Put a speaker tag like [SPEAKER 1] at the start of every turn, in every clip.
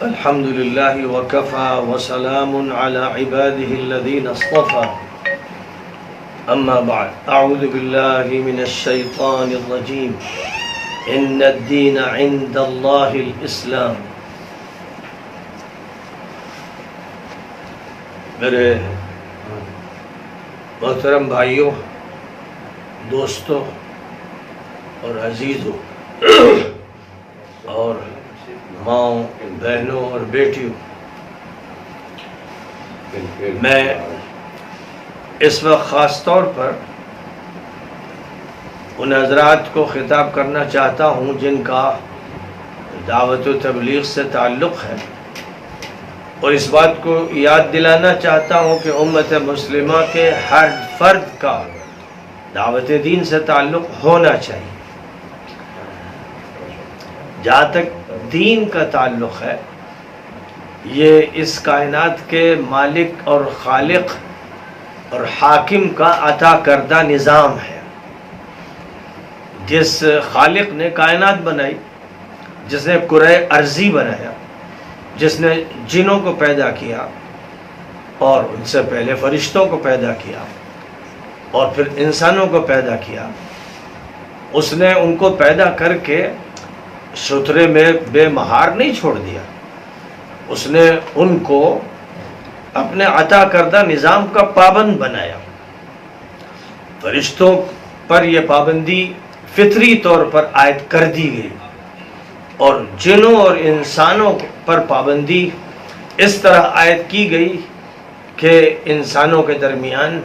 [SPEAKER 1] الحمد لله وكفى وسلام على عباده الذين اصطفى أما بعد أعوذ بالله من الشيطان الرجيم إن الدين عند الله الإسلام. میرے محترم بھائیوں، دوستوں اور عزیزوں اور ماؤں، بہنوں اور بیٹیوں، میں اس وقت خاص طور پر ان حضرات کو خطاب کرنا چاہتا ہوں جن کا دعوت و تبلیغ سے تعلق ہے، اور اس بات کو یاد دلانا چاہتا ہوں کہ امت مسلمہ کے ہر فرد کا دعوت دین سے تعلق ہونا چاہیے. جہاں تک دین کا تعلق ہے، یہ اس کائنات کے مالک اور خالق اور حاکم کا عطا کردہ نظام ہے. جس خالق نے کائنات بنائی، جس نے کرۂ ارضی بنایا، جس نے جنوں کو پیدا کیا اور ان سے پہلے فرشتوں کو پیدا کیا اور پھر انسانوں کو پیدا کیا، اس نے ان کو پیدا کر کے ستھرے میں بے مہار نہیں چھوڑ دیا. اس نے ان کو اپنے عطا کردہ نظام کا پابند بنایا. فرشتوں پر یہ پابندی فطری طور پر عائد کر دی گئی، اور جنوں اور انسانوں پر پابندی اس طرح عائد کی گئی کہ انسانوں کے درمیان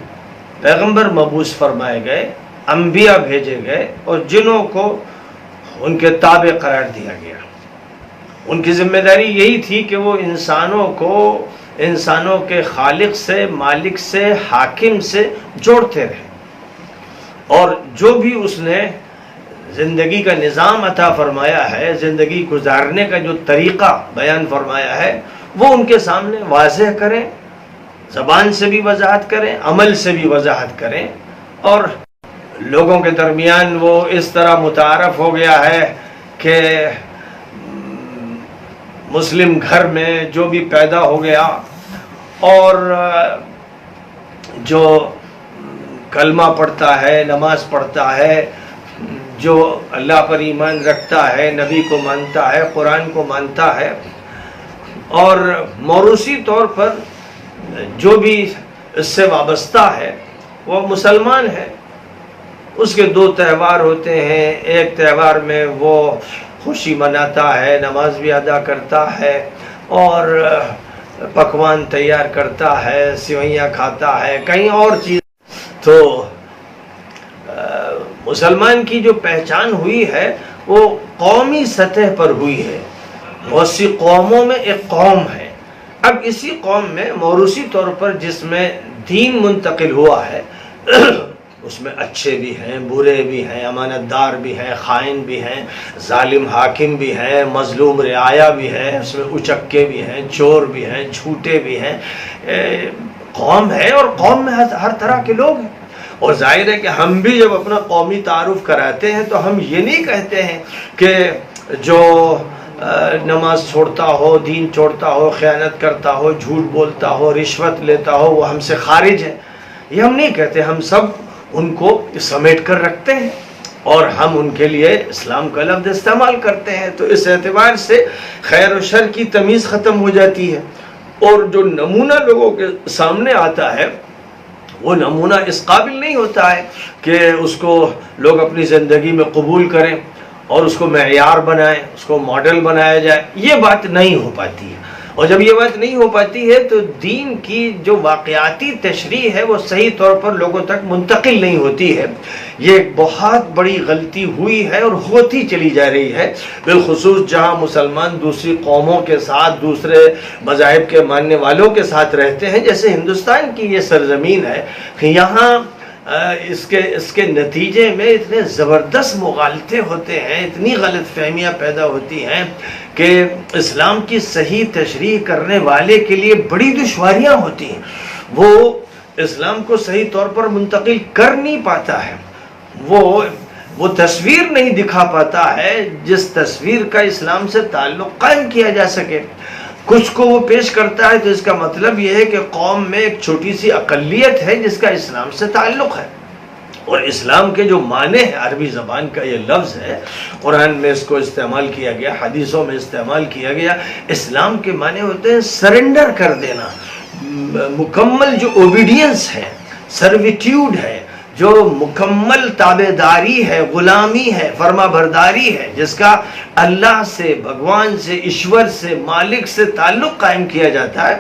[SPEAKER 1] پیغمبر مبعوث فرمائے گئے، انبیاء بھیجے گئے، اور جنوں کو ان کے تابع قرار دیا گیا. ان کی ذمہ داری یہی تھی کہ وہ انسانوں کو انسانوں کے خالق سے، مالک سے، حاکم سے جوڑتے رہے، اور جو بھی اس نے زندگی کا نظام عطا فرمایا ہے، زندگی گزارنے کا جو طریقہ بیان فرمایا ہے، وہ ان کے سامنے واضح کریں، زبان سے بھی وضاحت کریں، عمل سے بھی وضاحت کریں. اور لوگوں کے درمیان وہ اس طرح متعارف ہو گیا ہے کہ مسلم گھر میں جو بھی پیدا ہو گیا اور جو کلمہ پڑھتا ہے، نماز پڑھتا ہے، جو اللہ پر ایمان رکھتا ہے، نبی کو مانتا ہے، قرآن کو مانتا ہے، اور موروثی طور پر جو بھی اس سے وابستہ ہے وہ مسلمان ہے. اس کے دو تہوار ہوتے ہیں. ایک تہوار میں وہ خوشی مناتا ہے، نماز بھی ادا کرتا ہے اور پکوان تیار کرتا ہے، سیوئیاں کھاتا ہے، کہیں اور چیز. تو مسلمان کی جو پہچان ہوئی ہے وہ قومی سطح پر ہوئی ہے. بہت سی قوموں میں ایک قوم ہے. اب اسی قوم میں موروثی طور پر جس میں دین منتقل ہوا ہے، اس میں اچھے بھی ہیں، برے بھی ہیں، امانت دار بھی ہیں، خائن بھی ہیں، ظالم حاکم بھی ہیں، مظلوم رعایا بھی ہے، اس میں اچکے بھی ہیں، چور بھی ہیں، جھوٹے بھی ہیں. قوم ہے، اور قوم میں ہر طرح کے لوگ ہیں. اور ظاہر ہے کہ ہم بھی جب اپنا قومی تعارف کراتے ہیں تو ہم یہ نہیں کہتے ہیں کہ جو نماز چھوڑتا ہو، دین چھوڑتا ہو، خیانت کرتا ہو، جھوٹ بولتا ہو، رشوت لیتا ہو، وہ ہم سے خارج ہے. یہ ہم نہیں کہتے. ہم سب ان کو سمیٹ کر رکھتے ہیں اور ہم ان کے لیے اسلام کا لفظ استعمال کرتے ہیں. تو اس اعتبار سے خیر و شر کی تمیز ختم ہو جاتی ہے، اور جو نمونہ لوگوں کے سامنے آتا ہے وہ نمونہ اس قابل نہیں ہوتا ہے کہ اس کو لوگ اپنی زندگی میں قبول کریں اور اس کو معیار بنائیں، اس کو ماڈل بنایا جائے. یہ بات نہیں ہو پاتی ہے. اور جب یہ بات نہیں ہو پاتی ہے تو دین کی جو واقعاتی تشریح ہے وہ صحیح طور پر لوگوں تک منتقل نہیں ہوتی ہے. یہ ایک بہت بڑی غلطی ہوئی ہے اور ہوتی چلی جا رہی ہے، بالخصوص جہاں مسلمان دوسری قوموں کے ساتھ، دوسرے مذاہب کے ماننے والوں کے ساتھ رہتے ہیں. جیسے ہندوستان کی یہ سرزمین ہے، یہاں اس کے نتیجے میں اتنے زبردست مغالطے ہوتے ہیں، اتنی غلط فہمیاں پیدا ہوتی ہیں کہ اسلام کی صحیح تشریح کرنے والے کے لیے بڑی دشواریاں ہوتی ہیں. وہ اسلام کو صحیح طور پر منتقل کر نہیں پاتا ہے، وہ تصویر نہیں دکھا پاتا ہے جس تصویر کا اسلام سے تعلق قائم کیا جا سکے. کچھ کو وہ پیش کرتا ہے تو اس کا مطلب یہ ہے کہ قوم میں ایک چھوٹی سی اقلیت ہے جس کا اسلام سے تعلق ہے. اور اسلام کے جو معنی ہے، عربی زبان کا یہ لفظ ہے، قرآن میں اس کو استعمال کیا گیا، حدیثوں میں استعمال کیا گیا. اسلام کے معنی ہوتے ہیں سرنڈر کر دینا، مکمل جو اوبیڈینس ہے، سرویٹیوڈ ہے، جو مکمل تابعداری ہے، غلامی ہے، فرما برداری ہے، جس کا اللہ سے، بھگوان سے، ایشور سے، مالک سے تعلق قائم کیا جاتا ہے.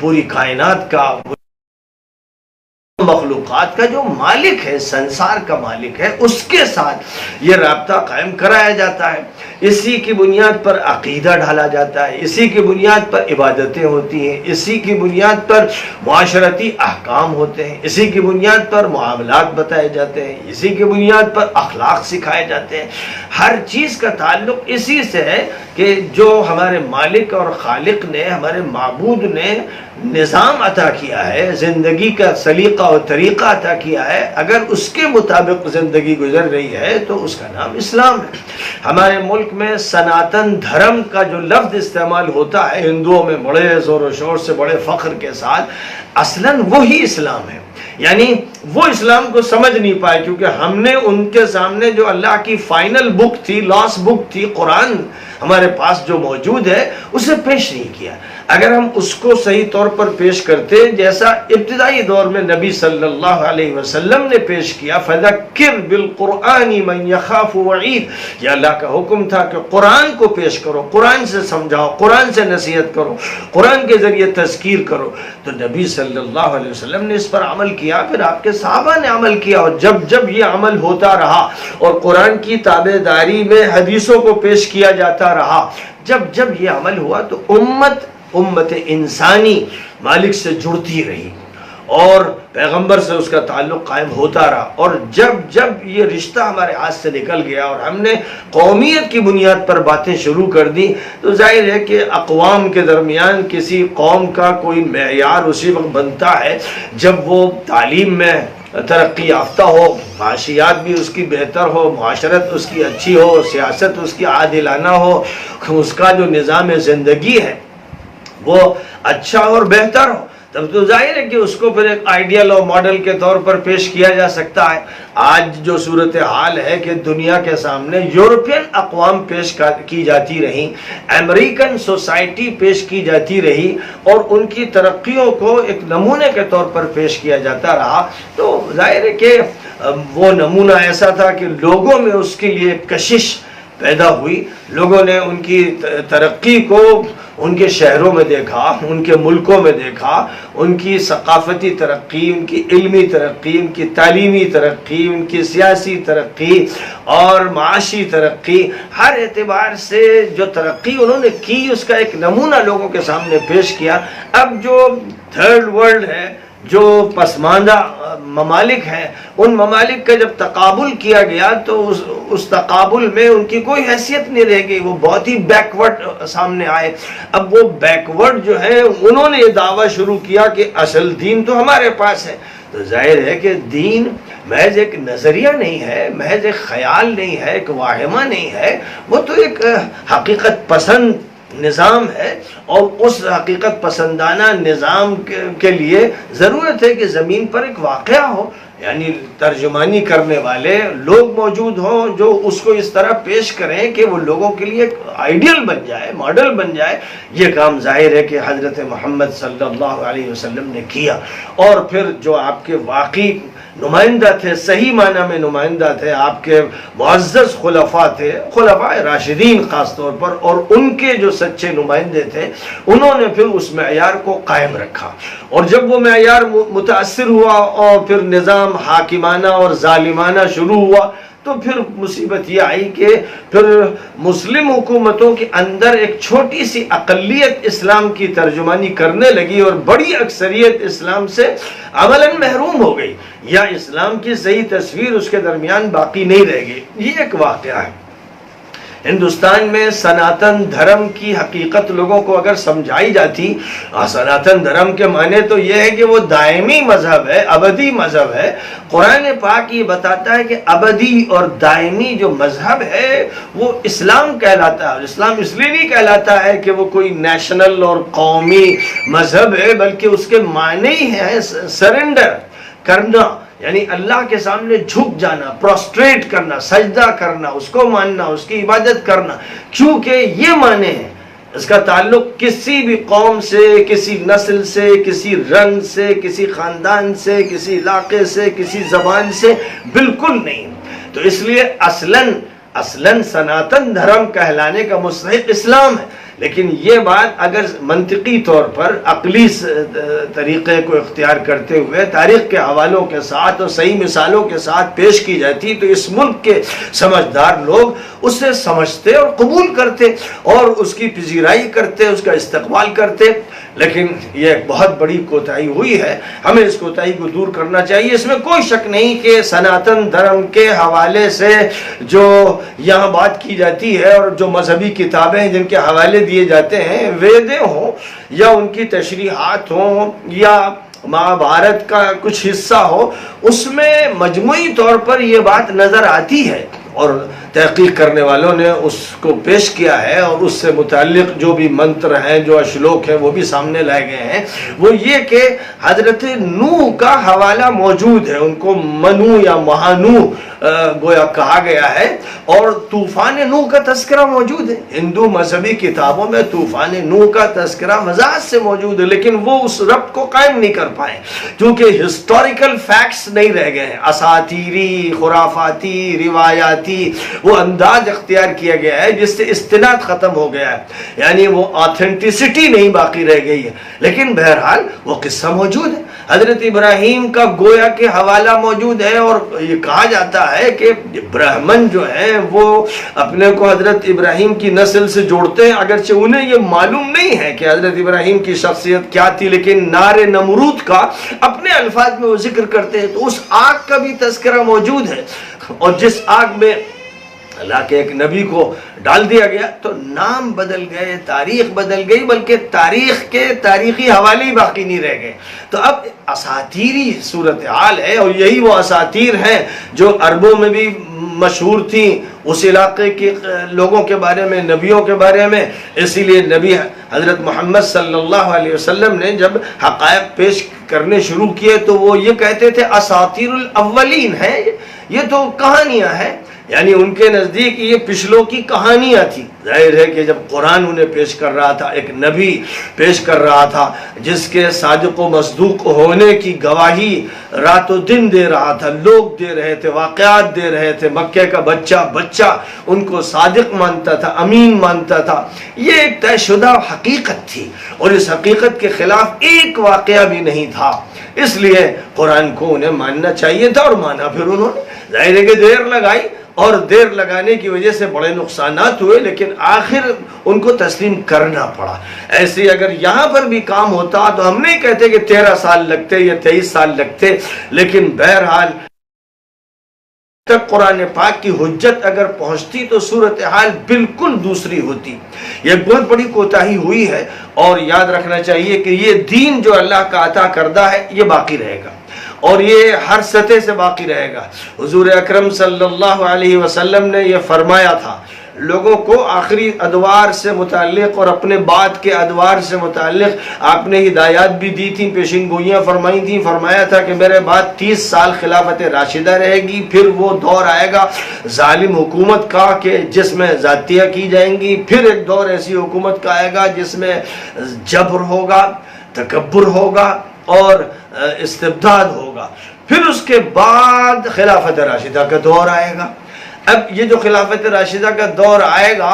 [SPEAKER 1] پوری کائنات کا، مخلوقات کا جو مالک ہے، سنسار کا مالک ہے، اس کے ساتھ یہ رابطہ قائم کرایا جاتا ہے. اسی کی بنیاد پر عقیدہ ڈھالا جاتا ہے، اسی کی بنیاد پر عبادتیں ہوتی ہیں، اسی کی بنیاد پر معاشرتی احکام ہوتے ہیں، اسی کی بنیاد پر معاملات بتائے جاتے ہیں، اسی کی بنیاد پر اخلاق سکھائے جاتے ہیں. ہر چیز کا تعلق اسی سے ہے کہ جو ہمارے مالک اور خالق نے، ہمارے معبود نے نظام عطا کیا ہے، زندگی کا سلیقہ اور طریقہ عطا کیا ہے، اگر اس کے مطابق زندگی گزر رہی ہے تو اس کا نام اسلام ہے. ہمارے ملک میں سناتن دھرم کا جو لفظ استعمال ہوتا ہے ہندوؤں میں بڑے زور و شور سے، بڑے فخر کے ساتھ، اصلاً وہی اسلام ہے. یعنی وہ اسلام کو سمجھ نہیں پائے کیونکہ ہم نے ان کے سامنے جو اللہ کی فائنل بک تھی، لاس بک تھی، قرآن ہمارے پاس جو موجود ہے، اسے پیش نہیں کیا. اگر ہم اس کو صحیح طور پر پیش کرتے جیسا ابتدائی دور میں نبی صلی اللہ علیہ وسلم نے پیش کیا، فَذَكِّرْ بِالْقُرْآنِ مَنْ يَخَافُ وَعِيدٍ، یہ اللہ کا حکم تھا کہ قرآن کو پیش کرو، قرآن سے سمجھاؤ، قرآن سے نصیحت کرو، قرآن کے ذریعے تذکیر کرو. تو نبی صلی اللہ علیہ وسلم نے اس پر عمل کیا، پھر آپ کے صحابہ نے عمل کیا، اور جب جب یہ عمل ہوتا رہا اور قرآن کی تابعداری میں حدیثوں کو پیش کیا جاتا رہا، جب جب یہ عمل ہوا تو امت انسانی مالک سے جڑتی رہی اور پیغمبر سے اس کا تعلق قائم ہوتا رہا. اور جب جب یہ رشتہ ہمارے ہاتھ سے نکل گیا اور ہم نے قومیت کی بنیاد پر باتیں شروع کر دی، تو ظاہر ہے کہ اقوام کے درمیان کسی قوم کا کوئی معیار اسی وقت بنتا ہے جب وہ تعلیم میں ترقی یافتہ ہو، معاشیات بھی اس کی بہتر ہو، معاشرت اس کی اچھی ہو، سیاست اس کی عادلانہ ہو، اس کا جو نظام زندگی ہے وہ اچھا اور بہتر ہو. تب تو ظاہر ہے کہ اس کو پھر ایک آئیڈیل اور ماڈل کے طور پر پیش کیا جا سکتا ہے. آج جو صورتحال ہے کہ دنیا کے سامنے یورپین اقوام پیش کی جاتی رہی، امریکن سوسائٹی پیش کی جاتی رہی اور ان کی ترقیوں کو ایک نمونے کے طور پر پیش کیا جاتا رہا، تو ظاہر ہے کہ وہ نمونہ ایسا تھا کہ لوگوں میں اس کے لیے کشش پیدا ہوئی. لوگوں نے ان کی ترقی کو ان کے شہروں میں دیکھا، ان کے ملکوں میں دیکھا، ان کی ثقافتی ترقی، ان کی علمی ترقی، ان کی تعلیمی ترقی، ان کی سیاسی ترقی اور معاشی ترقی، ہر اعتبار سے جو ترقی انہوں نے کی اس کا ایک نمونہ لوگوں کے سامنے پیش کیا. اب جو تھرڈ ورلڈ ہے، جو پسماندہ ممالک ہیں، ان ممالک کا جب تقابل کیا گیا تو اس تقابل میں ان کی کوئی حیثیت نہیں رہ گئی، وہ بہت ہی بیکورڈ سامنے آئے. اب وہ بیکورڈ جو ہے انہوں نے یہ دعویٰ شروع کیا کہ اصل دین تو ہمارے پاس ہے. تو ظاہر ہے کہ دین محض ایک نظریہ نہیں ہے، محض ایک خیال نہیں ہے، ایک واہمہ نہیں ہے، وہ تو ایک حقیقت پسند نظام ہے. اور اس حقیقت پسندانہ نظام کے لیے ضرورت ہے کہ زمین پر ایک واقعہ ہو، یعنی ترجمانی کرنے والے لوگ موجود ہوں جو اس کو اس طرح پیش کریں کہ وہ لوگوں کے لیے ایک آئیڈیل بن جائے، ماڈل بن جائے. یہ کام ظاہر ہے کہ حضرت محمد صلی اللہ علیہ وسلم نے کیا. اور پھر جو آپ کے واقعی نمائندہ تھے، صحیح معنی میں نمائندہ تھے، آپ کے معزز خلفاء تھے، خلفاء راشدین خاص طور پر، اور ان کے جو سچے نمائندے تھے انہوں نے پھر اس معیار کو قائم رکھا. اور جب وہ معیار متاثر ہوا اور پھر نظام حاکمانہ اور ظالمانہ شروع ہوا تو پھر مصیبت یہ آئی کہ پھر مسلم حکومتوں کے اندر ایک چھوٹی سی اقلیت اسلام کی ترجمانی کرنے لگی اور بڑی اکثریت اسلام سے عملاً محروم ہو گئی، یا اسلام کی صحیح تصویر اس کے درمیان باقی نہیں رہ گئی. یہ ایک واقعہ ہے. ہندوستان میں سناتن دھرم کی حقیقت لوگوں کو اگر سمجھائی جاتی، سناتن دھرم کے معنی تو یہ ہے کہ وہ دائمی مذہب ہے، ابدی مذہب ہے۔ قرآن پاک یہ بتاتا ہے کہ ابدی اور دائمی جو مذہب ہے وہ اسلام کہلاتا ہے۔ اسلام اس لیے نہیں کہلاتا ہے کہ وہ کوئی نیشنل اور قومی مذہب ہے، بلکہ اس کے معنی ہی ہے سرنڈر کرنا، یعنی اللہ کے سامنے جھک جانا، پروسٹریٹ کرنا، سجدہ کرنا، اس کو ماننا، اس کی عبادت کرنا، کیونکہ یہ معنی ہے۔ اس کا تعلق کسی بھی قوم سے، کسی نسل سے، کسی رنگ سے، کسی خاندان سے، کسی علاقے سے، کسی زبان سے بالکل نہیں۔ تو اس لیے اصلاً سناتن دھرم کہلانے کا مستحق اسلام ہے، لیکن یہ بات اگر منطقی طور پر عقلی طریقے کو اختیار کرتے ہوئے تاریخ کے حوالوں کے ساتھ اور صحیح مثالوں کے ساتھ پیش کی جاتی تو اس ملک کے سمجھدار لوگ اسے سمجھتے اور قبول کرتے اور اس کی پذیرائی کرتے، اس کا استقبال کرتے۔ لیکن یہ ایک بہت بڑی کوتاہی ہوئی ہے، ہمیں اس کوتاہی کو دور کرنا چاہیے۔ اس میں کوئی شک نہیں کہ سناتن دھرم کے حوالے سے جو یہاں بات کی جاتی ہے اور جو مذہبی کتابیں جن کے حوالے دیے جاتے ہیں، ویدیں ہوں یا ان کی تشریحات ہوں یا مہابھارت کا کچھ حصہ ہو، اس میں مجموعی طور پر یہ بات نظر آتی ہے اور تحقیق کرنے والوں نے اس کو پیش کیا ہے، اور اس سے متعلق جو بھی منتر ہیں، جو اشلوک ہیں، وہ بھی سامنے لائے گئے ہیں۔ وہ یہ کہ حضرت نوح کا حوالہ موجود ہے، ان کو منو یا مہانو گویا کہا گیا ہے، اور طوفان نوح کا تذکرہ موجود ہے۔ ہندو مذہبی کتابوں میں طوفان نوح کا تذکرہ وضاحت سے موجود ہے، لیکن وہ اس ربط کو قائم نہیں کر پائے کیونکہ ہسٹوریکل فیکٹس نہیں رہ گئے ہیں، اساطیری، خرافاتی، روایاتی وہ انداز اختیار کیا گیا ہے جس سے استناد ختم ہو گیا ہے، یعنی وہ آتھینٹسٹی نہیں باقی رہ گئی ہے۔ لیکن بہرحال وہ قصہ موجود ہے، حضرت ابراہیم کا گویا کے حوالہ موجود ہے، اور یہ کہا جاتا ہے کہ برہمن جو ہیں وہ اپنے کو حضرت ابراہیم کی نسل سے جوڑتے ہیں، اگرچہ انہیں یہ معلوم نہیں ہے کہ حضرت ابراہیم کی شخصیت کیا تھی، لیکن نار نمرود کا اپنے الفاظ میں وہ ذکر کرتے ہیں۔ تو اس آگ کا بھی تذکرہ موجود ہے، اور جس آگ میں اللہ کے ایک نبی کو ڈال دیا گیا تو نام بدل گئے، تاریخ بدل گئی، بلکہ تاریخ کے تاریخی حوالے ہی باقی نہیں رہ گئے۔ تو اب اساطیری صورتحال ہے، اور یہی وہ اساطیر ہیں جو عربوں میں بھی مشہور تھیں، اس علاقے کے لوگوں کے بارے میں، نبیوں کے بارے میں۔ اسی لیے نبی حضرت محمد صلی اللہ علیہ وسلم نے جب حقائق پیش کرنے شروع کیے تو وہ یہ کہتے تھے اساطیر الاولین ہیں، یہ تو کہانیاں ہیں، یعنی ان کے نزدیک یہ پچھلوں کی کہانیاں تھی۔ ظاہر ہے کہ جب قرآن انہیں پیش کر رہا تھا، ایک نبی پیش کر رہا تھا جس کے صادق و مصدوق ہونے کی گواہی رات و دن دے رہا تھا، لوگ دے رہے تھے، واقعات دے رہے تھے، مکے کا بچہ ان کو صادق مانتا تھا، امین مانتا تھا، یہ ایک طے شدہ حقیقت تھی، اور اس حقیقت کے خلاف ایک واقعہ بھی نہیں تھا۔ اس لیے قرآن کو انہیں ماننا چاہیے تھا، اور مانا پھر انہوں نے۔ ظاہر ہے کہ دیر لگائی، اور دیر لگانے کی وجہ سے بڑے نقصانات ہوئے، لیکن آخر ان کو تسلیم کرنا پڑا۔ ایسے اگر یہاں پر بھی کام ہوتا تو ہم نہیں کہتے کہ 13 سال لگتے یا 23 سال لگتے، لیکن بہرحال تک قرآن پاک کی حجت اگر پہنچتی تو صورتحال بالکل دوسری ہوتی۔ یہ بہت بڑی کوتاہی ہوئی ہے، اور یاد رکھنا چاہیے کہ یہ دین جو اللہ کا عطا کردہ ہے یہ باقی رہے گا، اور یہ ہر سطح سے باقی رہے گا۔ حضور اکرم صلی اللہ علیہ وسلم نے یہ فرمایا تھا، لوگوں کو آخری ادوار سے متعلق اور اپنے بعد کے ادوار سے متعلق آپ نے ہدایات بھی دی تھیں، پیشین گوئیاں فرمائی تھیں۔ فرمایا تھا کہ میرے بعد 30 سال خلافت راشدہ رہے گی، پھر وہ دور آئے گا ظالم حکومت کا کہ جس میں ذاتیہ کی جائیں گی، پھر ایک دور ایسی حکومت کا آئے گا جس میں جبر ہوگا، تکبر ہوگا اور استبداد ہوگا، پھر اس کے بعد خلافت راشدہ کا دور آئے گا۔ اب یہ جو خلافت راشدہ کا دور آئے گا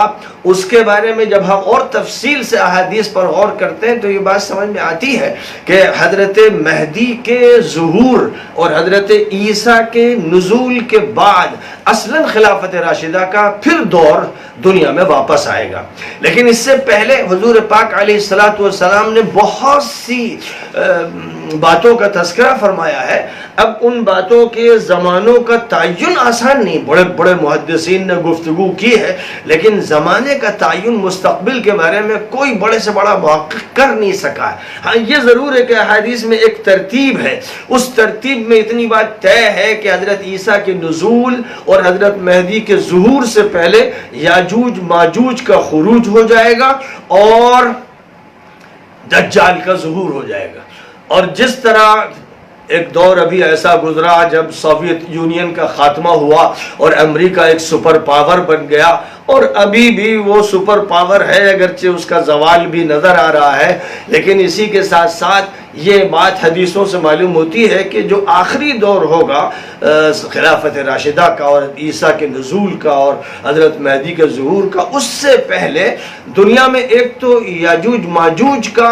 [SPEAKER 1] اس کے بارے میں جب ہم اور تفصیل سے احادیث پر غور کرتے ہیں تو یہ بات سمجھ میں آتی ہے کہ حضرت مہدی کے ظہور اور حضرت عیسیٰ کے نزول کے بعد اصلاً خلافت راشدہ کا پھر دور دنیا میں واپس آئے گا۔ لیکن اس سے پہلے حضور پاک علیہ الصلوۃ والسلام نے بہت سی باتوں کا تذکرہ فرمایا ہے. اب ان باتوں کے زمانوں کا تعین آسان نہیں، بڑے بڑے محدثین نے گفتگو کی ہے، لیکن زمانے کا تعین مستقبل کے بارے میں کوئی بڑے سے بڑا محقق کر نہیں سکا ہے. ہاں یہ ضرور ہے کہ احادیث میں ایک ترتیب ہے، اس ترتیب میں اتنی بات طے ہے کہ حضرت عیسیٰ کے نزول اور حضرت مہدی کے ظہور سے پہلے یاجوج ماجوج کا خروج ہو جائے گا اور دجال کا ظہور ہو جائے گا. اور جس طرح ایک دور ابھی ایسا گزرا جب سوویت یونین کا خاتمہ ہوا اور امریکہ ایک سپر پاور بن گیا، اور ابھی بھی وہ سپر پاور ہے، اگرچہ اس کا زوال بھی نظر آ رہا ہے، لیکن اسی کے ساتھ ساتھ یہ بات حدیثوں سے معلوم ہوتی ہے کہ جو آخری دور ہوگا خلافت راشدہ کا اور عیسیٰ کے نزول کا اور حضرت مہدی کے ظہور کا، اس سے پہلے دنیا میں ایک تو یاجوج ماجوج کا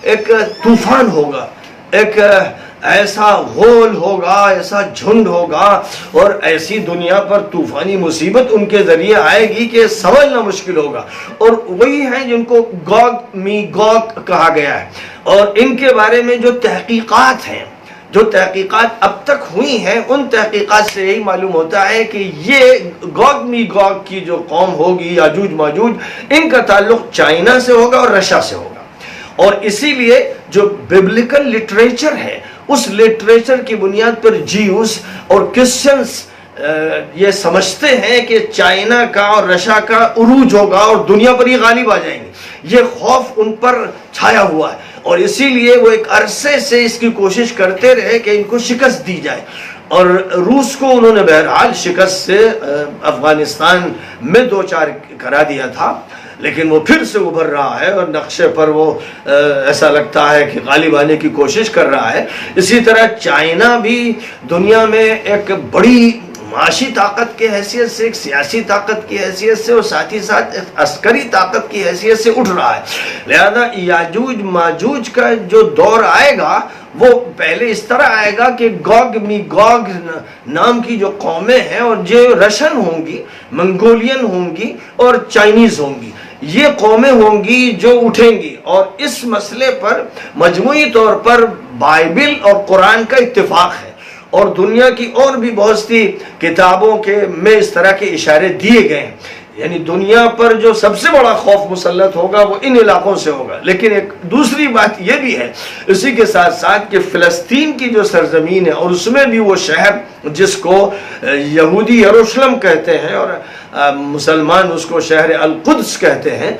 [SPEAKER 1] ایک طوفان ہوگا، ایک ایسا غول ہوگا، ایسا جھنڈ ہوگا، اور ایسی دنیا پر طوفانی مصیبت ان کے ذریعے آئے گی کہ سمجھنا مشکل ہوگا. اور وہی ہیں جن کو گوگ میگوگ کہا گیا ہے. اور ان کے بارے میں جو تحقیقات ہیں، جو تحقیقات اب تک ہوئی ہیں، ان تحقیقات سے یہی معلوم ہوتا ہے کہ یہ گوگ میگوگ کی جو قوم ہوگی، یاجوج ماجوج، ان کا تعلق چائنا سے ہوگا اور رشیا سے ہوگا. اور اسی لیے جو ببلیکل لٹریچر ہے، اس لٹریچر کی بنیاد پر جیوس اور کرسچنز یہ سمجھتے ہیں کہ چائنا کا اور رشیا کا عروج ہوگا اور دنیا پر یہ غالب آ جائیں گے. یہ خوف ان پر چھایا ہوا ہے، اور اسی لیے وہ ایک عرصے سے اس کی کوشش کرتے رہے کہ ان کو شکست دی جائے. اور روس کو انہوں نے بہرحال شکست سے افغانستان میں دو چار کرا دیا تھا، لیکن وہ پھر سے ابھر رہا ہے اور نقشے پر وہ ایسا لگتا ہے کہ غالب آنے کی کوشش کر رہا ہے. اسی طرح چائنا بھی دنیا میں ایک بڑی معاشی طاقت کی حیثیت سے، ایک سیاسی طاقت کی حیثیت سے، اور ساتھ ہی ساتھ ایک عسکری طاقت کی حیثیت سے اٹھ رہا ہے. لہذا یاجوج ماجوج کا جو دور آئے گا وہ پہلے اس طرح آئے گا کہ گوگ میگوگ نام کی جو قومیں ہیں، اور جو رشن ہوں گی، منگولین ہوں گی اور چائنیز ہوں گی، یہ قومیں ہوں گی جو اٹھیں گی. اور اس مسئلے پر مجموعی طور پر بائبل اور قرآن کا اتفاق ہے، اور دنیا کی اور بھی بہت سی کتابوں کے میں اس طرح کے اشارے دیے گئے ہیں. یعنی دنیا پر جو سب سے بڑا خوف مسلط ہوگا وہ ان علاقوں سے ہوگا. لیکن ایک دوسری بات یہ بھی ہے اسی کے ساتھ ساتھ کہ فلسطین کی جو سرزمین ہے، اور اس میں بھی وہ شہر جس کو یہودی یروشلم کہتے ہیں اور مسلمان اس کو شہر القدس کہتے ہیں،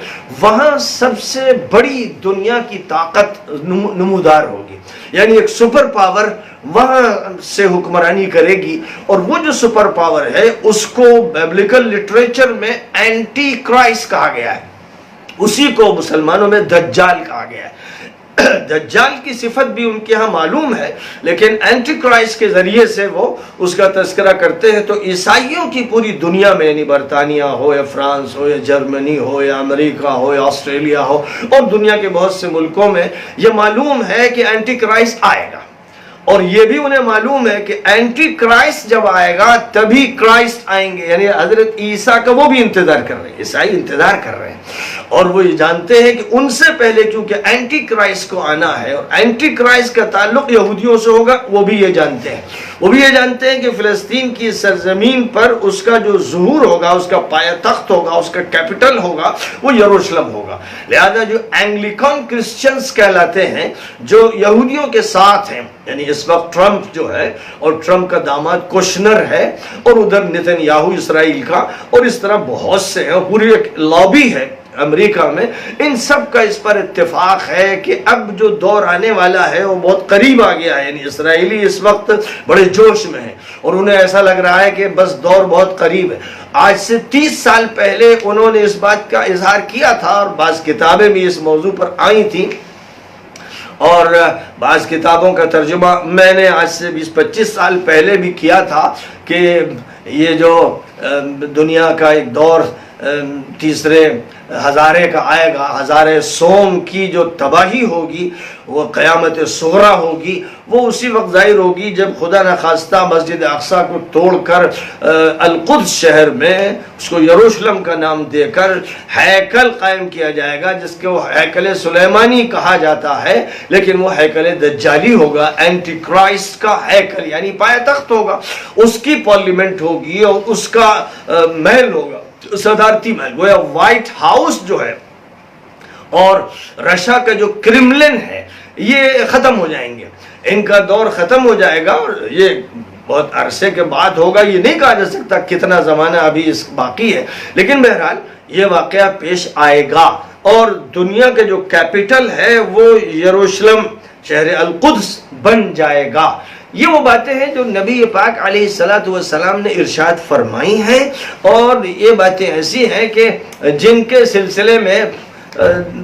[SPEAKER 1] وہاں سب سے بڑی دنیا کی طاقت نمودار ہوگی. یعنی ایک سپر پاور وہاں سے حکمرانی کرے گی، اور وہ جو سپر پاور ہے اس کو بیبلیکل لٹریچر میں اینٹی کرائسٹ کہا گیا ہے، اسی کو مسلمانوں میں دجال کہا گیا ہے. دجال کی صفت بھی ان کے ہاں معلوم ہے، لیکن اینٹی کرائسٹ کے ذریعے سے وہ اس کا تذکرہ کرتے ہیں. تو عیسائیوں کی پوری دنیا میں، یعنی برطانیہ ہو یا فرانس ہو یا جرمنی ہو یا امریکہ ہو یا آسٹریلیا ہو اور دنیا کے بہت سے ملکوں میں یہ معلوم ہے کہ اینٹی کرائسٹ آئے گا. اور یہ بھی انہیں معلوم ہے کہ اینٹی کرائسٹ جب آئے گا تبھی کرائسٹ آئیں گے. یعنی حضرت عیسیٰ کا وہ بھی انتظار کر رہے ہیں، عیسائی انتظار کر رہے ہیں، اور وہ یہ جانتے ہیں کہ ان سے پہلے کیونکہ اینٹی کرائسٹ کو آنا ہے، اور اینٹی کرائسٹ کا تعلق یہودیوں سے ہوگا، وہ بھی یہ جانتے ہیں. وہ بھی یہ جانتے ہیں کہ فلسطین کی سرزمین پر اس کا جو ظہور ہوگا، اس کا پایہ تخت ہوگا، اس کا کیپٹل ہوگا، وہ یروشلم ہوگا. لہذا جو اینگلیکن کرسچنز کہلاتے ہیں، جو یہودیوں کے ساتھ ہیں، یعنی اس وقت ٹرمپ جو ہے اور ٹرمپ کا داماد کوشنر ہے، اور ادھر نتن یاہو اسرائیل کا، اور اس طرح بہت سے ہیں، پوری ایک لابی ہے امریکہ میں. ان سب کا اس پر اتفاق ہے کہ اب جو دور آنے والا ہے وہ بہت قریب آ گیا ہے. یعنی اسرائیلی اس وقت بڑے جوش میں ہیں، اور انہیں ایسا لگ رہا ہے کہ بس دور بہت قریب ہے. آج سے 30 سال پہلے انہوں نے اس بات کا اظہار کیا تھا، اور بعض کتابیں بھی اس موضوع پر آئی تھیں، اور بعض کتابوں کا ترجمہ میں نے آج سے 20-25 سال پہلے بھی کیا تھا کہ یہ جو دنیا کا ایک دور تیسرے ہزارے کا آئے گا، ہزارے سوم کی جو تباہی ہوگی وہ قیامت صغریٰ ہوگی، وہ اسی وقت ظاہر ہوگی جب خدا نخواستہ مسجد اقصیٰ کو توڑ کر القدس شہر میں اس کو یروشلم کا نام دے کر ہیکل قائم کیا جائے گا، جس کو ہیکل سلیمانی کہا جاتا ہے، لیکن وہ ہیکل دجالی ہوگا، اینٹی کرائسٹ کا ہیکل یعنی پایہ تخت ہوگا، اس کی پارلیمنٹ ہوگی اور اس کا محل ہوگا، صدارتی محل، گویا وائٹ ہاؤس جو ہے اور رشیا کا جو کرملن ہے یہ ختم ہو جائیں گے، ان کا دور ختم ہو جائے گا، اور یہ بہت عرصے کے بعد ہوگا، یہ نہیں کہا جا سکتا کتنا زمانہ ابھی اس باقی ہے، لیکن بہرحال یہ واقعہ پیش آئے گا، اور دنیا کے جو کیپٹل ہے وہ یروشلم شہر القدس بن جائے گا۔ یہ وہ باتیں ہیں جو نبی پاک علیہ السلام نے ارشاد فرمائی ہیں، اور یہ باتیں ایسی ہیں کہ جن کے سلسلے میں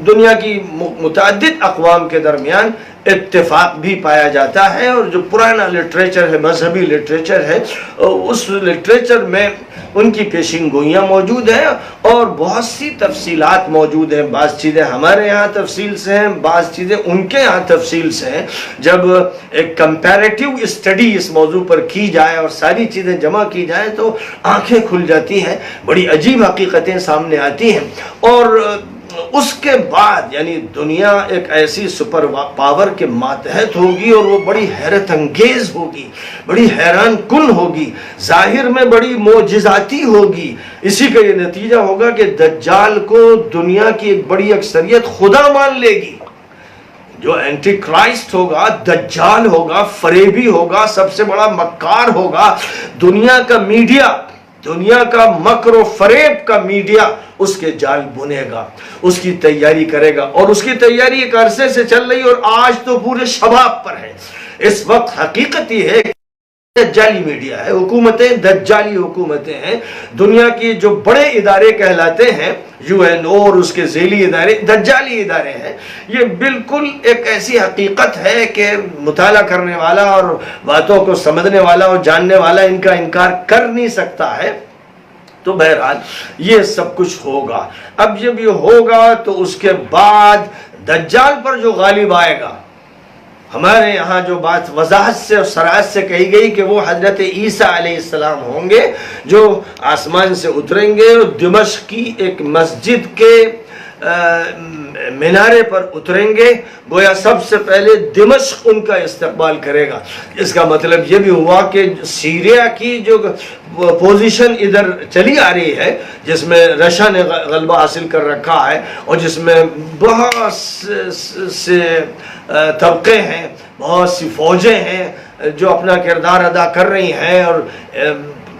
[SPEAKER 1] دنیا کی متعدد اقوام کے درمیان اتفاق بھی پایا جاتا ہے، اور جو پرانا لٹریچر ہے، مذہبی لٹریچر ہے، اس لٹریچر میں ان کی پیشین گوئیاں موجود ہیں اور بہت سی تفصیلات موجود ہیں، بعض چیزیں ہمارے یہاں تفصیل سے ہیں، بعض چیزیں ان کے یہاں تفصیل سے ہیں۔ جب ایک کمپیریٹیو اسٹڈی اس موضوع پر کی جائے اور ساری چیزیں جمع کی جائیں تو آنکھیں کھل جاتی ہیں، بڑی عجیب حقیقتیں سامنے آتی ہیں، اور اس کے بعد یعنی دنیا ایک ایسی سپر پاور کے ماتحت ہوگی، اور وہ بڑی حیرت انگیز ہوگی، بڑی حیران کن ہوگی، ظاہر میں بڑی معجزاتی ہوگی۔ اسی کا یہ نتیجہ ہوگا کہ دجال کو دنیا کی ایک بڑی اکثریت خدا مان لے گی۔ جو اینٹی کرائسٹ ہوگا، دجال ہوگا، فریبی ہوگا، سب سے بڑا مکار ہوگا، دنیا کا میڈیا، دنیا کا مکر و فریب کا میڈیا اس کے جال بنے گا، اس کی تیاری کرے گا، اور اس کی تیاری ایک عرصے سے چل رہی، اور آج تو پورے شباب پر ہے۔ اس وقت حقیقت یہ ہے کہ دجالی میڈیا ہے، حکومتیں دجالی حکومتیں ہیں، دنیا کی جو بڑے ادارے کہلاتے ہیں، یو این او اور اس کے ذیلی ادارے دجالی ادارے ہیں۔ یہ بالکل ایک ایسی حقیقت ہے کہ مطالعہ کرنے والا اور باتوں کو سمجھنے والا اور جاننے والا ان کا انکار کر نہیں سکتا ہے۔ تو بہرحال یہ سب کچھ ہوگا۔ اب جب یہ ہوگا تو اس کے بعد دجال پر جو غالب آئے گا، ہمارے یہاں جو بات وضاحت سے اور صراحت سے کہی گئی کہ وہ حضرت عیسیٰ علیہ السلام ہوں گے، جو آسمان سے اتریں گے اور دمشق کی ایک مسجد کے مینارے پر اتریں گے، گویا سب سے پہلے دمشق ان کا استقبال کرے گا۔ اس کا مطلب یہ بھی ہوا کہ سیریا کی جو پوزیشن ادھر چلی آ رہی ہے، جس میں رشیا نے غلبہ حاصل کر رکھا ہے، اور جس میں بہت سے طبقے ہیں، بہت سی فوجیں ہیں جو اپنا کردار ادا کر رہی ہیں، اور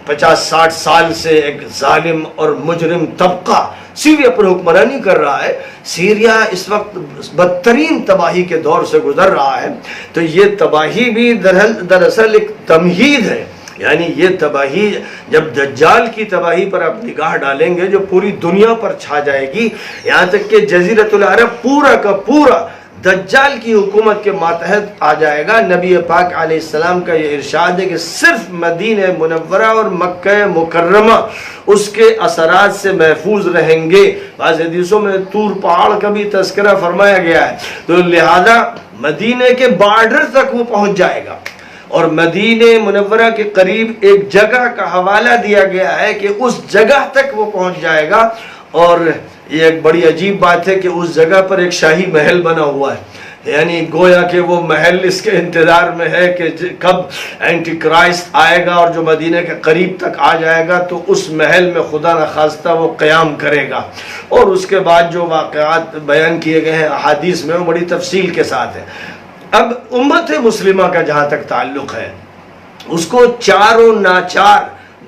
[SPEAKER 1] 50-60 سال سے ایک ظالم اور مجرم طبقہ سیریا پر حکمرانی کر رہا ہے۔ سیریا اس وقت بدترین تباہی کے دور سے گزر رہا ہے، تو یہ تباہی بھی دراصل ایک تمہید ہے، یعنی یہ تباہی جب دجال کی تباہی پر آپ نگاہ ڈالیں گے جو پوری دنیا پر چھا جائے گی، یہاں تک کہ جزیرۃ العرب پورا کا پورا دجال کی حکومت کے ماتحت آ جائے گا۔ نبی پاک علیہ السلام کا یہ ارشاد ہے کہ صرف مدینہ منورہ اور مکہ مکرمہ اس کے اثرات سے محفوظ رہیں گے۔ بعض حدیثوں میں طور پہاڑ کا بھی تذکرہ فرمایا گیا ہے، تو لہذا مدینہ کے بارڈر تک وہ پہنچ جائے گا، اور مدینہ منورہ کے قریب ایک جگہ کا حوالہ دیا گیا ہے کہ اس جگہ تک وہ پہنچ جائے گا، اور یہ ایک بڑی عجیب بات ہے کہ اس جگہ پر ایک شاہی محل بنا ہوا ہے، یعنی گویا کہ وہ محل اس کے انتظار میں ہے کہ کب اینٹی کرائسٹ آئے گا اور جو مدینہ کے قریب تک آ جائے گا تو اس محل میں خدا نخواستہ وہ قیام کرے گا، اور اس کے بعد جو واقعات بیان کیے گئے ہیں احادیث میں وہ بڑی تفصیل کے ساتھ ہے۔ اب امت مسلمہ کا جہاں تک تعلق ہے، اس کو چاروں ناچار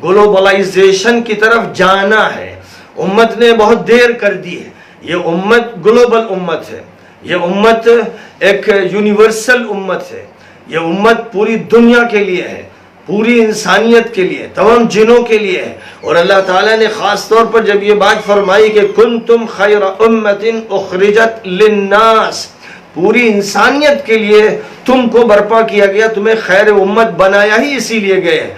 [SPEAKER 1] گلوبلائزیشن کی طرف جانا ہے۔ امت نے بہت دیر کر دی ہے، یہ امت گلوبل امت ہے، یہ امت ایک یونیورسل امت ہے، یہ امت پوری دنیا کے لیے ہے، پوری انسانیت کے لیے، تمام جنوں کے لیے ہے۔ اور اللہ تعالیٰ نے خاص طور پر جب یہ بات فرمائی کہ کنتم خیر امت اخرجت للناس، پوری انسانیت کے لیے تم کو برپا کیا گیا، تمہیں خیر امت بنایا ہی اسی لیے گئے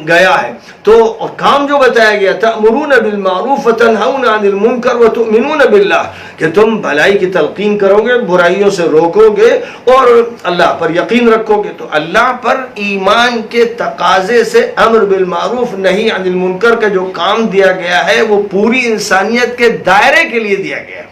[SPEAKER 1] گیا ہے۔ تو اور کام جو بتایا گیا تأمرون بالمعروف وتنہون عن المنکر وتؤمنون باللہ، کہ تم بھلائی کی تلقین کرو گے، برائیوں سے روکو گے اور اللہ پر یقین رکھو گے۔ تو اللہ پر ایمان کے تقاضے سے امر بالمعروف نہی عن المنکر کا جو کام دیا گیا ہے وہ پوری انسانیت کے دائرے کے لیے دیا گیا ہے۔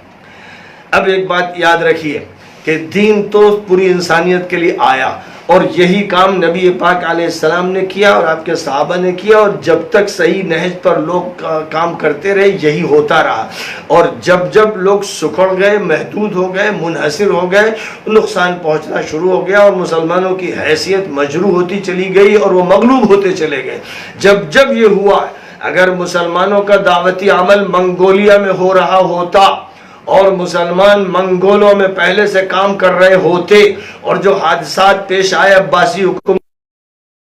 [SPEAKER 1] اب ایک بات یاد رکھیے کہ دین تو پوری انسانیت کے لیے آیا، اور یہی کام نبی پاک علیہ السلام نے کیا اور آپ کے صحابہ نے کیا، اور جب تک صحیح نہج پر لوگ کام کرتے رہے یہی ہوتا رہا، اور جب جب لوگ سکڑ گئے، محدود ہو گئے، منحصر ہو گئے، نقصان پہنچنا شروع ہو گیا اور مسلمانوں کی حیثیت مجروح ہوتی چلی گئی اور وہ مغلوب ہوتے چلے گئے۔ جب جب یہ ہوا، اگر مسلمانوں کا دعوتی عمل منگولیا میں ہو رہا ہوتا اور مسلمان منگولوں میں پہلے سے کام کر رہے ہوتے، اور جو حادثات پیش آئے عباسی حکومت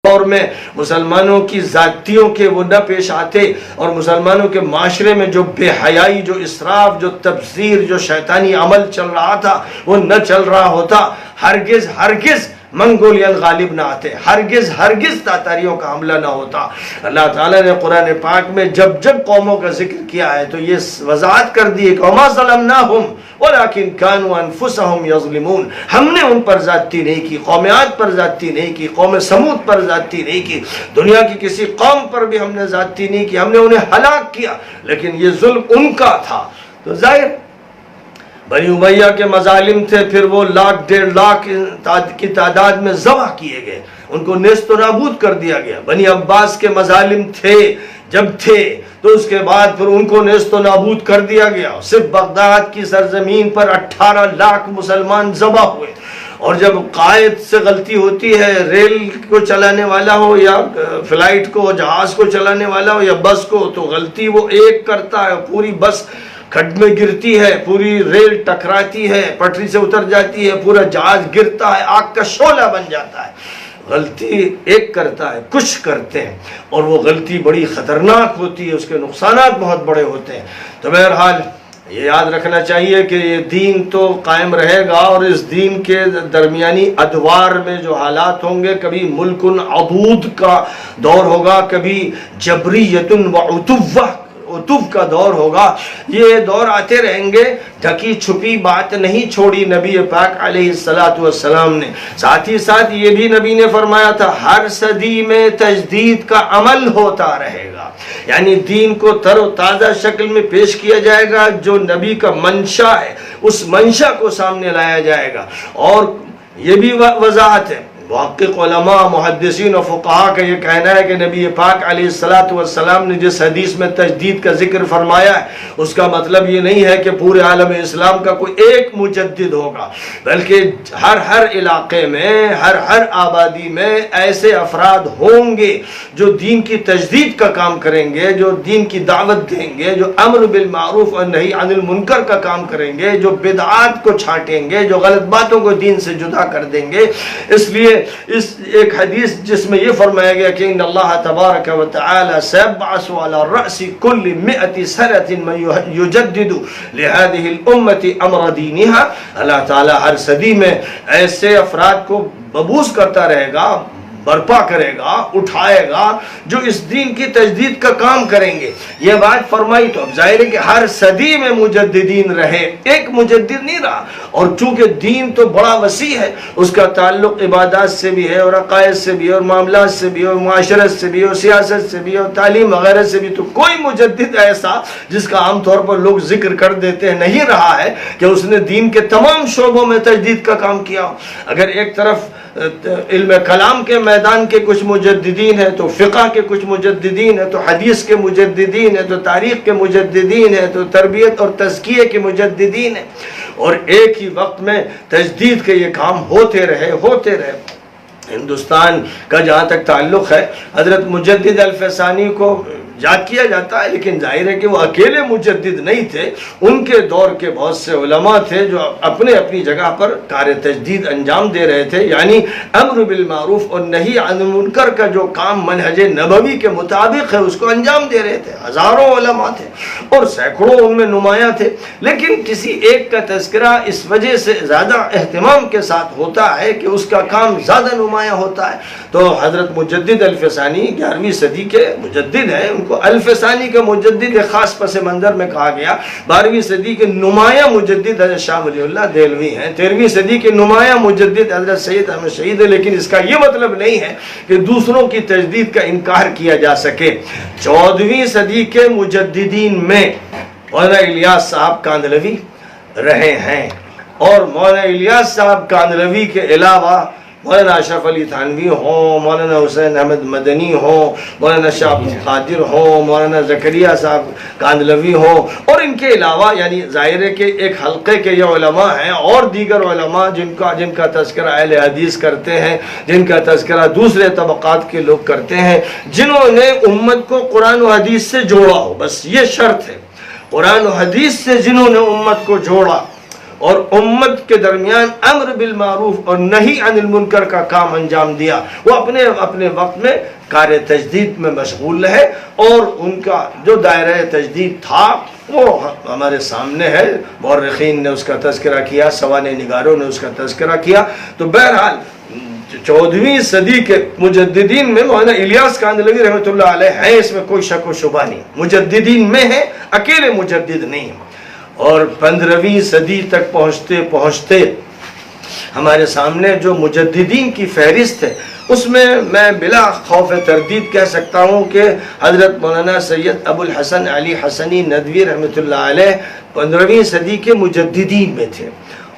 [SPEAKER 1] دور میں مسلمانوں کی ذاتیوں کے وہ نہ پیش آتے، اور مسلمانوں کے معاشرے میں جو بے حیائی، جو اسراف، جو تبذیر، جو شیطانی عمل چل رہا تھا وہ نہ چل رہا ہوتا، ہرگز ہرگز منگولین غالب نہ آتے، ہرگز ہرگز تاتاریوں کا حملہ نہ ہوتا۔ اللہ تعالیٰ نے قرآن پاک میں جب جب قوموں کا ذکر کیا ہے تو یہ وضاحت کر دی کہ وَمَا ظَلَمْنَاهُمْ وَلَكِنْ كَانُوا أَنفُسَهُمْ يَظْلِمُونَ، ہم نے ان پر زیادتی نہیں کی، قوم عاد پر زیادتی نہیں کی، قوم سمود پر زیادتی نہیں کی، دنیا کی کسی قوم پر بھی ہم نے زیادتی نہیں کی، ہم نے انہیں ہلاک کیا، لیکن یہ ظلم ان کا تھا۔ تو ظاہر بنی امیہ کے مظالم تھے، پھر وہ 1,00,000 کی تعداد میں ذبح کیے گئے، ان کو نیست و نابود کر دیا گیا۔ بنی عباس کے مظالم تھے جب تھے تو اس کے بعد پھر ان کو نیست و نابود کر دیا گیا۔ صرف بغداد کی سرزمین پر 18,00,000 مسلمان ذبح ہوئے، اور جب قائد سے غلطی ہوتی ہے، ریل کو چلانے والا ہو یا فلائٹ کو، جہاز کو چلانے والا ہو یا بس کو، تو غلطی وہ ایک کرتا ہے، پوری بس کھڈ میں گرتی ہے، پوری ریل ٹکراتی ہے، پٹری سے اتر جاتی ہے، پورا جہاز گرتا ہے، آگ کا شعلہ بن جاتا ہے۔ غلطی ایک کرتا ہے، کچھ کرتے ہیں، اور وہ غلطی بڑی خطرناک ہوتی ہے، اس کے نقصانات بہت بڑے ہوتے ہیں۔ تو بہرحال یہ یاد رکھنا چاہیے کہ یہ دین تو قائم رہے گا، اور اس دین کے درمیانی ادوار میں جو حالات ہوں گے، کبھی ملک عبود کا دور ہوگا، کبھی جبریت و عطف کا دور ہوگا، یہ دور آتے رہیں گے۔ ڈھکی چھپی بات نہیں چھوڑی نبی پاک علیہ السلام نے۔ ساتھ ہی ساتھ یہ بھی نبی نے فرمایا تھا ہر صدی میں تجدید کا عمل ہوتا رہے گا، یعنی دین کو تر و تازہ شکل میں پیش کیا جائے گا، جو نبی کا منشا ہے اس منشا کو سامنے لایا جائے گا۔ اور یہ بھی وضاحت ہے، محقق علماء، محدثین و فقہاء کا یہ کہنا ہے کہ نبی پاک علیہ السلام نے جس حدیث میں تجدید کا ذکر فرمایا ہے، اس کا مطلب یہ نہیں ہے کہ پورے عالم اسلام کا کوئی ایک مجدد ہوگا، بلکہ ہر علاقے میں، ہر آبادی میں ایسے افراد ہوں گے جو دین کی تجدید کا کام کریں گے، جو دین کی دعوت دیں گے، جو امر بالمعروف اور نہی عن المنکر کا کام کریں گے، جو بدعات کو چھانٹیں گے، جو غلط باتوں کو دین سے جدا کر دیں گے۔ اس لیے اس ایک حدیث جس میں یہ فرمایا گیا کہ ان اللہ تبارک و تعالی سيبعث على رأس كل 100 سنة من يجدد لهذه الامة امر دینها، اللہ تعالی ہر صدی میں ایسے افراد کو مبعوث کرتا رہے گا، برپا کرے گا، اٹھائے گا، جو اس دین کی تجدید کا کام کریں گے۔ یہ بات فرمائی تو اب ظاہر ہے کہ ہر صدی میں مجددین رہے، ایک مجدد نہیں رہا۔ اور چونکہ دین تو بڑا وسیع ہے، اس کا تعلق عبادات سے بھی ہے، اور عقائد سے بھی، اور معاملات سے بھی، اور معاشرت سے بھی، اور سیاست سے بھی، اور تعلیم وغیرہ سے بھی، تو کوئی مجدد ایسا جس کا عام طور پر لوگ ذکر کر دیتے ہیں نہیں رہا ہے کہ اس نے دین کے تمام شعبوں میں تجدید کا کام کیا ہو۔ اگر ایک طرف علم کلام کے میدان کے کچھ مجددین ہیں، تو فقہ کے کچھ مجددین ہیں، تو حدیث کے مجددین ہیں، تو تاریخ کے مجددین ہیں، تو تربیت اور تزکیے کے مجددین ہیں، اور ایک ہی وقت میں تجدید کے یہ کام ہوتے رہے۔ ہندوستان کا جہاں تک تعلق ہے، حضرت مجدد الفسانی کو یاد کیا جاتا ہے، لیکن ظاہر ہے کہ وہ اکیلے مجدد نہیں تھے، ان کے دور کے بہت سے علماء تھے جو اپنے اپنی جگہ پر کار تجدید انجام دے رہے تھے، یعنی امر بالمعروف اور نہی عن المنکر کا جو کام منہج نبوی کے مطابق ہے اس کو انجام دے رہے تھے۔ ہزاروں علماء تھے اور سینکڑوں ان میں نمایاں تھے، لیکن کسی ایک کا تذکرہ اس وجہ سے زیادہ اہتمام کے ساتھ ہوتا ہے کہ اس کا کام زیادہ نمایاں ہوتا ہے۔ تو حضرت مجدد الف ثانی 11ویں صدی کے مجدد ہیں، ان کو الف ثانی کا مجدد ایک خاص پس منظر میں کہا گیا۔ 12ویں صدی کے نمایاں مجدد حضرت شاہ ولی اللہ دہلوی ہیں، 13ویں صدی کے نمایاں مجدد حضرت سید احمد شہید ہے، لیکن اس کا یہ مطلب نہیں ہے کہ دوسروں کی تجدید کا انکار کیا جا سکے۔ 14ویں صدی کے مجددین میں مولانا الیاس صاحب کاندھلوی رہے ہیں، اور مولانا الیاس صاحب کاندھلوی کے علاوہ مولانا اشرف علی تھانوی ہوں، مولانا حسین احمد مدنی ہوں، مولانا شاہ عبد القادر ہوں، مولانا زکریا صاحب کاندھلوی ہوں، اور ان کے علاوہ یعنی ظاہر ہے کہ ایک حلقے کے یہ علماء ہیں، اور دیگر علماء جن کا تذکرہ اہل حدیث کرتے ہیں، جن کا تذکرہ دوسرے طبقات کے لوگ کرتے ہیں، جنہوں نے امت کو قرآن و حدیث سے جوڑا ہو، بس یہ شرط ہے، قرآن و حدیث سے جنہوں نے امت کو جوڑا اور امت کے درمیان امر بالمعروف اور نہی عن المنکر کا کام انجام دیا، وہ اپنے اپنے وقت میں کار تجدید میں مشغول رہے، اور ان کا جو دائرہ تجدید تھا وہ ہمارے سامنے ہے، مورخین نے اس کا تذکرہ کیا، سوانح نگاروں نے اس کا تذکرہ کیا۔ تو بہرحال 14ویں صدی کے مجددین میں مولانا الیاس کاندھلوی رحمۃ اللہ علیہ ہیں، اس میں کوئی شک و شبہ نہیں، مجددین میں ہیں، اکیلے مجدد نہیں ہیں۔ اور 15ویں صدی تک پہنچتے پہنچتے ہمارے سامنے جو مجددین کی فہرست ہے، اس میں میں بلا خوف تردید کہہ سکتا ہوں کہ حضرت مولانا سید ابو الحسن علی حسنی ندوی رحمۃ اللہ علیہ 15ویں صدی کے مجددین میں تھے۔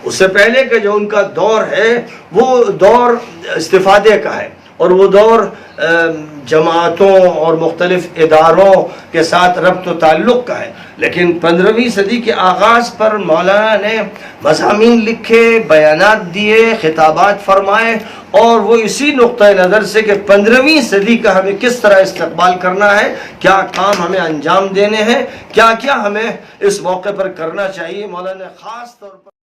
[SPEAKER 1] اس سے پہلے کا جو ان کا دور ہے وہ دور استفادے کا ہے، اور وہ دور جماعتوں اور مختلف اداروں کے ساتھ ربط و تعلق کا ہے، لیکن 15ویں صدی کے آغاز پر مولانا نے مضامین لکھے، بیانات دیے، خطابات فرمائے، اور وہ اسی نقطۂ نظر سے کہ 15ویں صدی کا ہمیں کس طرح استقبال کرنا ہے، کیا کام ہمیں انجام دینے ہیں، کیا کیا ہمیں اس موقع پر کرنا چاہیے، مولانا نے خاص طور پر